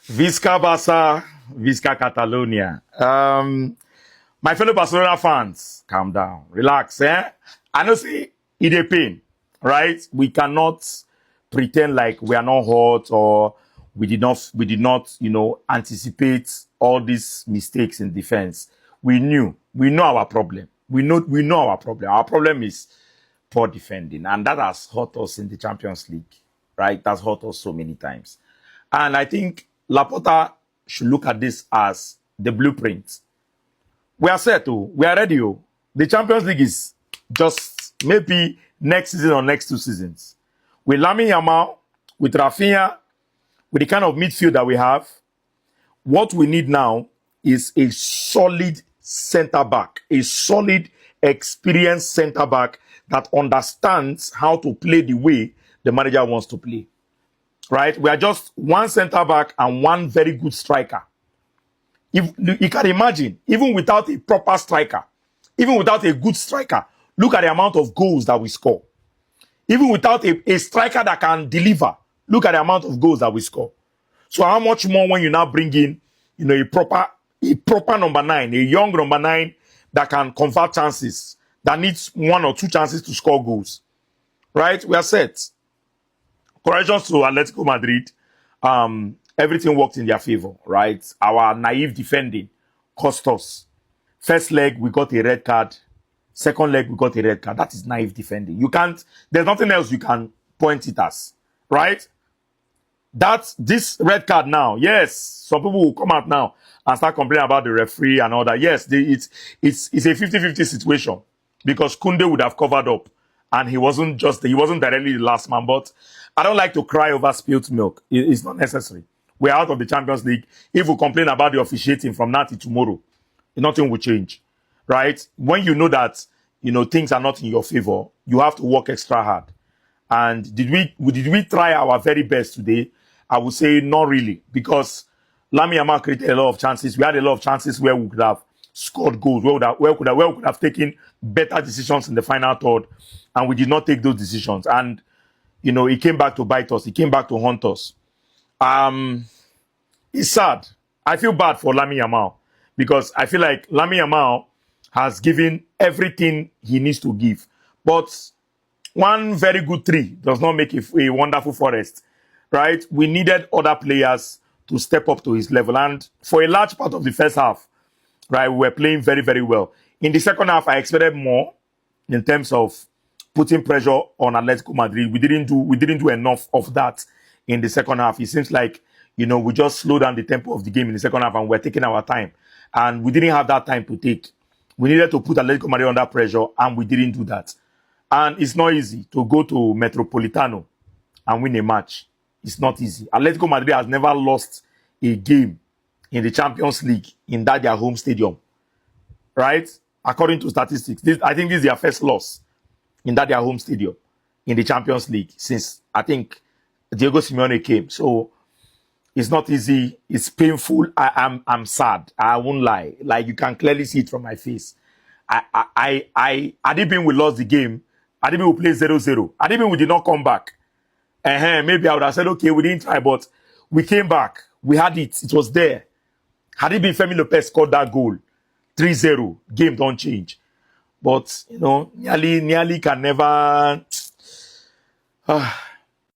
Visca Barca, Visca Catalonia. My fellow Barcelona fans, calm down, relax. I know see it a pain, right? We cannot pretend like we are not hot or we did not, anticipate all these mistakes in defense. We know our problem. We know our problem. Our problem is poor defending, and that has hurt us in the Champions League, right? That's hurt us so many times. And I think Laporta should look at this as the blueprint. We are set, oh, we are ready. Oh. The Champions League is just maybe next season or next 2 seasons. With Lamine Yamal, with Rafinha, with the kind of midfield that we have, what we need now is a solid center back, a solid, experienced center back that understands how to play the way the manager wants to play. Right? We are just one center back and one very good striker. If you can imagine, even without a proper striker, even without a good striker, look at the amount of goals that we score. Even without a striker that can deliver, look at the amount of goals that we score. So how much more when you now bring in, a proper number 9, a young number 9 that can convert chances, that needs 1 or 2 chances to score goals. Right? We are set. Corrections to Atletico Madrid. Everything worked in their favor, right? Our naive defending cost us. First leg, we got a red card. Second leg, we got a red card. That is naive defending. There's nothing else you can point it as, right? This red card now, yes, some people will come out now and start complaining about the referee and all that. Yes, it's a 50-50 situation because Kunde would have covered up and he wasn't directly the last man, but I don't like to cry over spilt milk. It's not necessary. We're out of the Champions League. If we complain about the officiating from now to tomorrow, nothing will change, right? When you know that, things are not in your favor, you have to work extra hard. And did we try our very best today? I would say not really, because Lamine Yamal created a lot of chances. We had a lot of chances where we could have scored goals, where we could have taken better decisions in the final third, and we did not take those decisions. And it came back to bite us. It came back to haunt us. It's sad. I feel bad for Lamine Yamal because I feel like Lamine Yamal has given everything he needs to give. But one very good tree does not make a wonderful forest, right? We needed other players to step up to his level. And for a large part of the first half, right, we were playing very, very well. In the second half, I expected more in terms of putting pressure on Atletico Madrid. We didn't do enough of that in the second half. It seems like, we just slowed down the tempo of the game in the second half and we're taking our time. And we didn't have that time to take. We needed to put Atletico Madrid under pressure and we didn't do that. And it's not easy to go to Metropolitano and win a match. It's not easy. Atletico Madrid has never lost a game in the Champions League in their home stadium. Right? According to statistics. I think this is their first loss in their home stadium in the Champions League since, I think, Diego Simeone came. So it's not easy. It's painful. I'm sad. I won't lie. Like, you can clearly see it from my face. Had it been we lost the game, had it been we played 0-0, had it been we did not come back, maybe I would have said, okay, we didn't try, but we came back. We had it. It was there. Had it been Femi Lopez scored that goal, 3-0, game don't change. But, nearly can never...